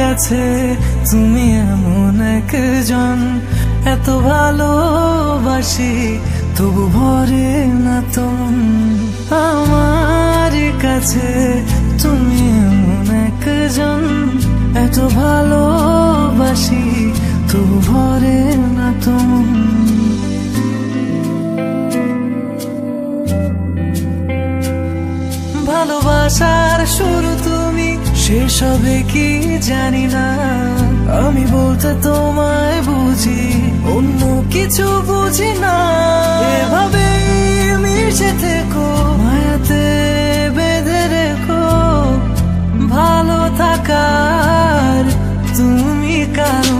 কাছে তুমি এমন একজন, এত ভালোবাসি তবু ভরে না তোম। আমার কাছে তুমি এমন একজন, এত ভালোবাসি তবু ভরে না তোম। ভালোবাসার শুরু তুমি, শেষ হবে কি জানি না। আমি বলতে তোমায় বুঝি, অন্য কিছু বুঝি না। এভাবে মিশে থেকো, মায়াতে বেঁধে রেখো, ভালো থাকার তুমি কারণ।